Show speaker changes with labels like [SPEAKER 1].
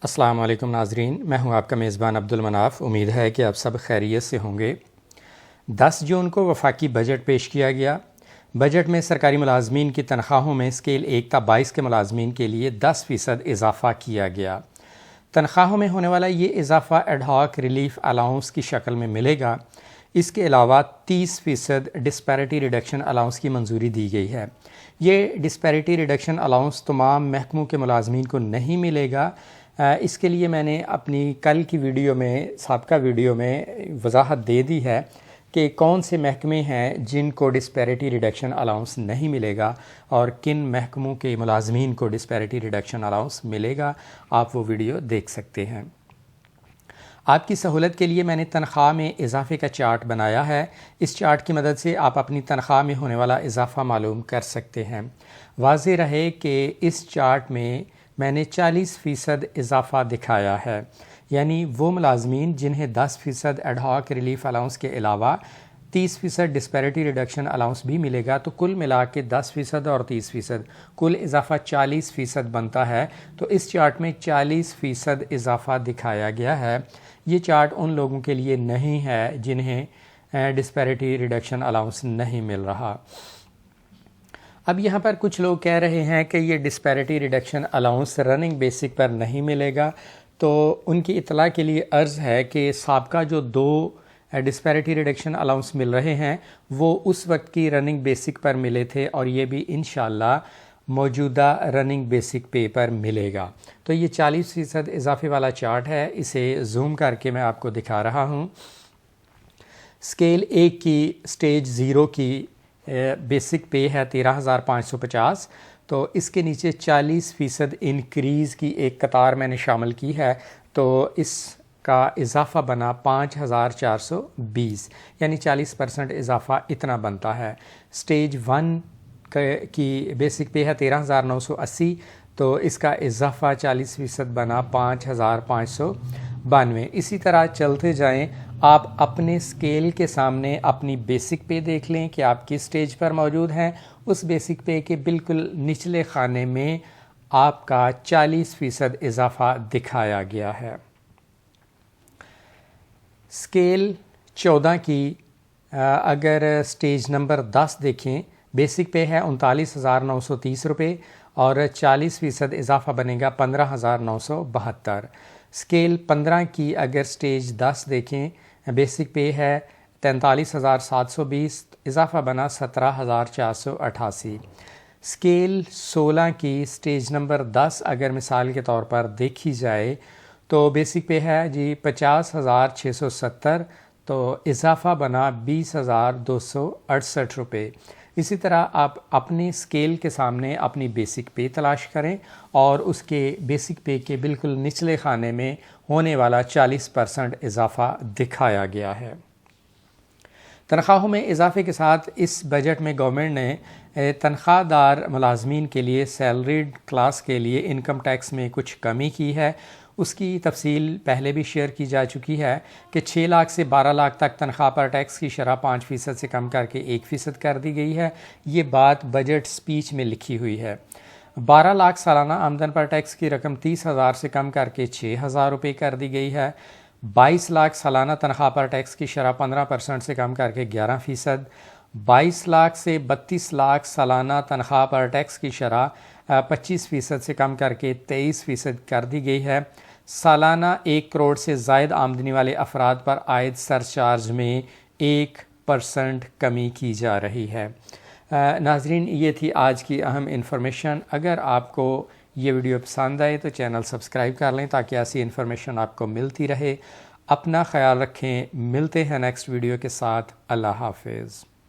[SPEAKER 1] السلام علیکم ناظرین، میں ہوں آپ کا میزبان عبدالمناف۔ امید ہے کہ آپ سب خیریت سے ہوں گے۔ 10 جون کو وفاقی بجٹ پیش کیا گیا۔ بجٹ میں سرکاری ملازمین کی تنخواہوں میں اسکیل 1 تا 22 کے ملازمین کے لیے 10% اضافہ کیا گیا۔ تنخواہوں میں ہونے والا یہ اضافہ ایڈ ہاک ریلیف الاؤنس کی شکل میں ملے گا۔ اس کے علاوہ 30% ڈسپیرٹی ریڈکشن الاؤنس کی منظوری دی گئی ہے۔ یہ ڈسپیرٹی ریڈکشن الاؤنس تمام محکموں کے ملازمین کو نہیں ملے گا۔ اس کے لیے میں نے اپنی کل کی ویڈیو میں، سابقہ ویڈیو میں وضاحت دے دی ہے کہ کون سے محکمے ہیں جن کو ڈسپیرٹی ریڈکشن الاؤنس نہیں ملے گا اور کن محکموں کے ملازمین کو ڈسپیرٹی ریڈکشن الاؤنس ملے گا۔ آپ وہ ویڈیو دیکھ سکتے ہیں۔ آپ کی سہولت کے لیے میں نے تنخواہ میں اضافے کا چارٹ بنایا ہے۔ اس چارٹ کی مدد سے آپ اپنی تنخواہ میں ہونے والا اضافہ معلوم کر سکتے ہیں۔ واضح رہے کہ اس چارٹ میں نے 40% اضافہ دکھایا ہے، یعنی وہ ملازمین جنہیں 10% ایڈ ہاک ریلیف الاؤنس کے علاوہ 30% ڈسپیرٹی ریڈکشن الاؤنس بھی ملے گا، تو کل ملا کے 10% اور 30%، کل اضافہ 40% بنتا ہے۔ تو اس چارٹ میں 40% اضافہ دکھایا گیا ہے۔ یہ چارٹ ان لوگوں کے لیے نہیں ہے جنہیں ڈسپیرٹی ریڈکشن الاؤنس نہیں مل رہا۔ اب یہاں پر کچھ لوگ کہہ رہے ہیں کہ یہ disparity reduction allowance running basic پر نہیں ملے گا، تو ان کی اطلاع کے لیے عرض ہے کہ سابقہ جو 2 ڈسپیرٹی ریڈکشن الاؤنس مل رہے ہیں وہ اس وقت کی رننگ بیسک پر ملے تھے، اور یہ بھی انشاءاللہ موجودہ رننگ بیسک پے پر ملے گا۔ تو یہ 40% اضافے والا چارٹ ہے، اسے زوم کر کے میں آپ کو دکھا رہا ہوں۔ اسکیل 1 کی سٹیج 0 کی بیسک پے ہے 13,550، تو اس کے نیچے 40% انکریز کی ایک قطار میں نے شامل کی ہے، تو اس کا اضافہ بنا 5,420، یعنی 40% اضافہ اتنا بنتا ہے۔ سٹیج 1 کی بیسک پے ہے 13,980، تو اس کا اضافہ 40% بنا 5,592۔ اسی طرح چلتے جائیں، آپ اپنے اسکیل کے سامنے اپنی بیسک پے دیکھ لیں کہ آپ کس سٹیج پر موجود ہیں۔ اس بیسک پے کے بالکل نچلے خانے میں آپ کا 40% اضافہ دکھایا گیا ہے۔ اسکیل 14 کی اگر سٹیج نمبر 10 دیکھیں، بیسک پے ہے 39,930 روپے اور 40% اضافہ بنے گا 15,972۔ اسکیل 15 کی اگر سٹیج 10 دیکھیں، بیسک پے ہے 43,720، اضافہ بنا 17,488۔ اسکیل 16 کی سٹیج نمبر 10 اگر مثال کے طور پر دیکھی جائے تو بیسک پے ہے 50,670، تو اضافہ بنا 20,268 روپے۔ اسی طرح آپ اپنے اسکیل کے سامنے اپنی بیسک پے تلاش کریں اور اس کے بیسک پے کے بالکل نچلے خانے میں ہونے والا 40% اضافہ دکھایا گیا ہے۔ تنخواہوں میں اضافے کے ساتھ اس بجٹ میں گورنمنٹ نے تنخواہ دار ملازمین کے لیے سیلریڈ کلاس کے لیے انکم ٹیکس میں کچھ کمی کی ہے۔ اس کی تفصیل پہلے بھی شیئر کی جا چکی ہے کہ 6 لاکھ سے 12 لاکھ تک تنخواہ پر ٹیکس کی شرح 5% سے کم کر کے 1% کر دی گئی ہے۔ یہ بات بجٹ سپیچ میں لکھی ہوئی ہے۔ 12 لاکھ سالانہ آمدن پر ٹیکس کی رقم 30,000 سے کم کر کے 6,000 روپے کر دی گئی ہے۔ 22 لاکھ سالانہ تنخواہ پر ٹیکس کی شرح 15% سے کم کر کے 11%۔ 22 لاکھ سے 32 لاکھ سالانہ تنخواہ پر ٹیکس کی شرح 25% سے کم کر کے 23% کر دی گئی ہے۔ سالانہ 1 کروڑ سے زائد آمدنی والے افراد پر عائد سرچارج میں 1% کمی کی جا رہی ہے۔ ناظرین، یہ تھی آج کی اہم انفارمیشن۔ اگر آپ کو یہ ویڈیو پسند آئے تو چینل سبسکرائب کر لیں تاکہ ایسی انفارمیشن آپ کو ملتی رہے۔ اپنا خیال رکھیں، ملتے ہیں نیکسٹ ویڈیو کے ساتھ۔ اللہ حافظ۔